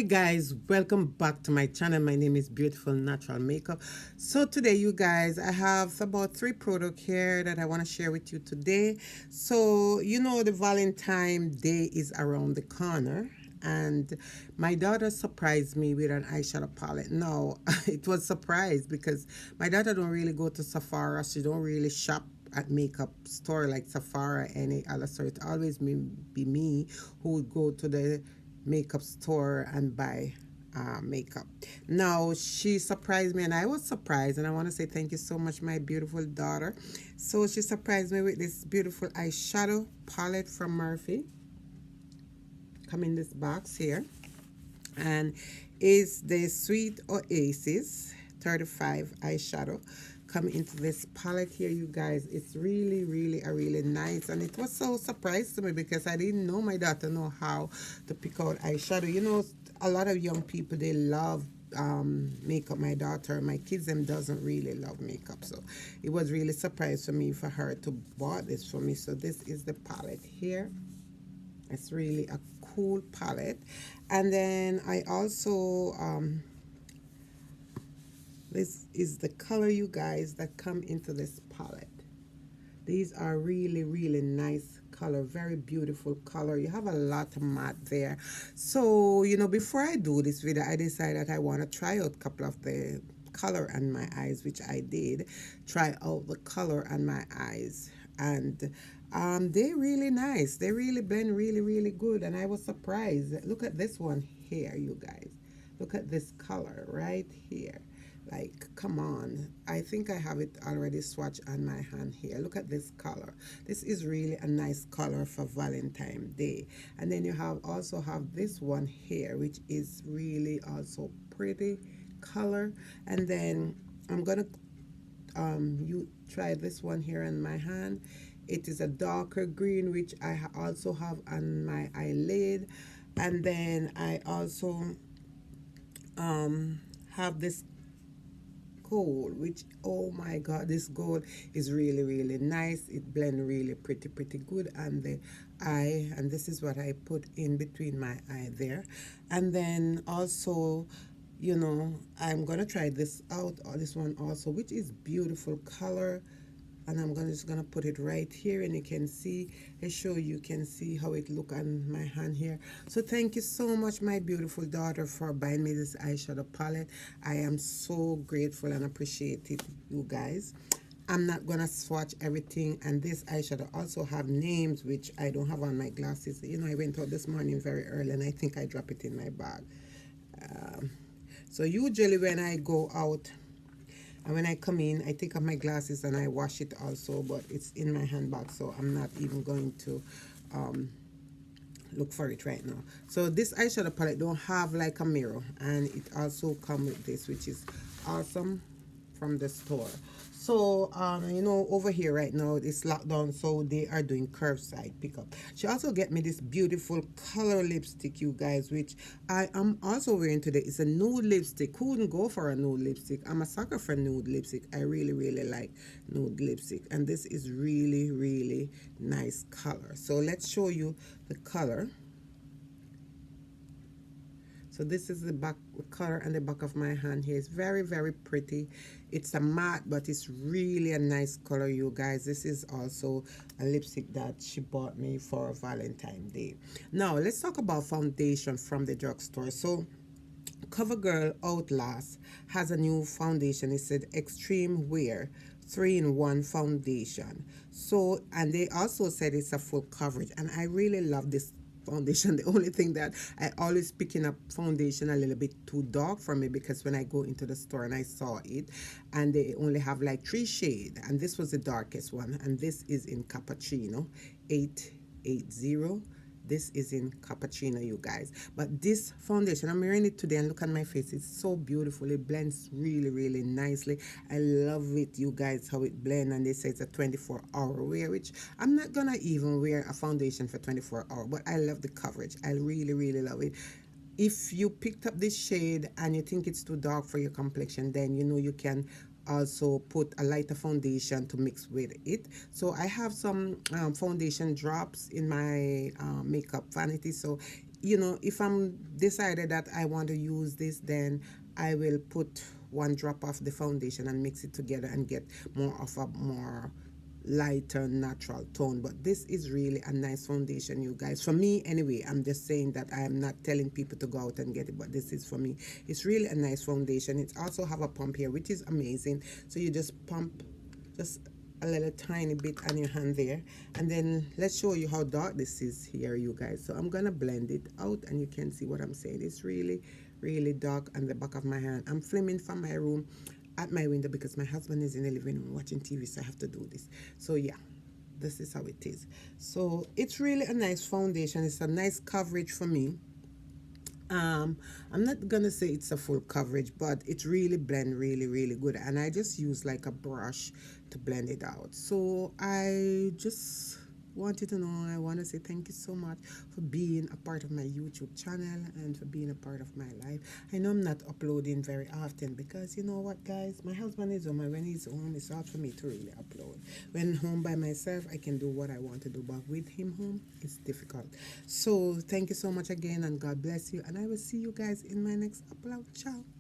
guys, welcome back to my channel. My name is Beautiful Natural Makeup. So today you guys, I have about 3 products here that I want to share with you today. So you know the Valentine Day is around the corner, and my daughter surprised me with an eyeshadow palette. No, it was surprise because my daughter don't really go to Sephora. She don't really shop at makeup store like Sephora, any other store. It always be me who would go to the makeup store and buy makeup. Now she surprised me and I was surprised, and I want to say thank you so much, my beautiful daughter. So she surprised me with this beautiful eyeshadow palette from Morphe. Come in this box here, and is the Sweet Oasis 35 eyeshadow come into this palette here, you guys. It's really nice, and it was so surprised to me because I didn't know my daughter know how to pick out eyeshadow. You know, a lot of young people, they love makeup. My daughter, my kids, them doesn't really love makeup, so it was really surprised for me for her to bought this for me. So this is the palette here. It's really a cool palette. And then I also this is the color, you guys, that come into this palette. These are really nice color, very beautiful color. You have a lot of matte there. So you know, before I do this video, I decided I want to try out a couple of the color on my eyes, which I did try out the color on my eyes, and they're really nice. They really blend really good, and I was surprised. Look at this one here, you guys. Look at this color right here. Like, come on. I think I have it already swatched on my hand here. Look at this color. This is really a nice color for Valentine's Day. And then you also have this one here, which is really also pretty color. And then I'm gonna you try this one here in my hand. It is a darker green, which I also have on my eyelid. And then I also have this gold, which, oh my god, this gold is really nice. It blends really pretty good on the eye, and this is what I put in between my eye there. And then also, you know, I'm gonna try this out, or this one also, which is beautiful color, and I'm just gonna put it right here, and you can see, you can see how it look on my hand here. So thank you so much, my beautiful daughter, for buying me this eyeshadow palette. I am so grateful and appreciate it, you guys. I'm not gonna swatch everything, and this eyeshadow also have names which I don't have on my glasses. You know, I went out this morning very early, and I think I dropped it in my bag. So usually when I go out and when I come in, I take off my glasses and I wash it also, but it's in my handbag, so I'm not even going to look for it right now. So this eyeshadow palette don't have like a mirror, and it also come with this, which is awesome, from the store. So you know, over here right now it's locked down, so they are doing curbside pickup. She also get me this beautiful color lipstick, you guys, which I am also wearing today. It's a nude lipstick. Who wouldn't go for a nude lipstick? I'm a sucker for nude lipstick. I really like nude lipstick, and this is really nice color. So let's show you the color. So this is the back color and the back of my hand here. It's very pretty. It's a matte, but it's really a nice color, you guys. This is also a lipstick that she bought me for Valentine's Day. Now let's talk about foundation from the drugstore. So CoverGirl Outlast has a new foundation. It said Extreme Wear 3-in-1 foundation. So, and they also said it's a full coverage, and I really love this foundation. The only thing that I always picking up foundation a little bit too dark for me, because when I go into the store and I saw it, and they only have like 3 shades, and this was the darkest one, and this is in Cappuccino 880. This is in Cappuccino, you guys. But this foundation, I'm wearing it today, and look at my face. It's so beautiful. It blends really nicely. I love it, you guys, how it blends. And they say it's a 24-hour wear, which I'm not gonna even wear a foundation for 24 hours, but I love the coverage. I really love it. If you picked up this shade and you think it's too dark for your complexion, then you know you can also put a lighter foundation to mix with it. So I have some foundation drops in my makeup vanity, so you know, if I'm decided that I want to use this, then I will put one drop of the foundation and mix it together and get more of a more lighter natural tone. But this is really a nice foundation, you guys, for me anyway. I'm just saying that I am not telling people to go out and get it, but this is for me. It's really a nice foundation. It also have a pump here, which is amazing. So you just pump just a little tiny bit on your hand there, and then let's show you how dark this is here, you guys. So I'm gonna blend it out and you can see what I'm saying. It's really dark on the back of my hand. I'm filming from my room at my window because my husband is in the living room watching TV, so I have to do this. So yeah, this is how it is. So it's really a nice foundation. It's a nice coverage for me. um I'm not gonna say it's a full coverage, but it's really blend really good, and I just use like a brush to blend it out. So I just wanted to know, I want to say thank you so much for being a part of my YouTube channel and for being a part of my life. I know I'm not uploading very often because you know what, guys, my husband is home, and when he's home it's hard for me to really upload. When home by myself I can do what I want to do, but with him home it's difficult. So thank you so much again, and God bless you, and I will see you guys in my next upload. Ciao.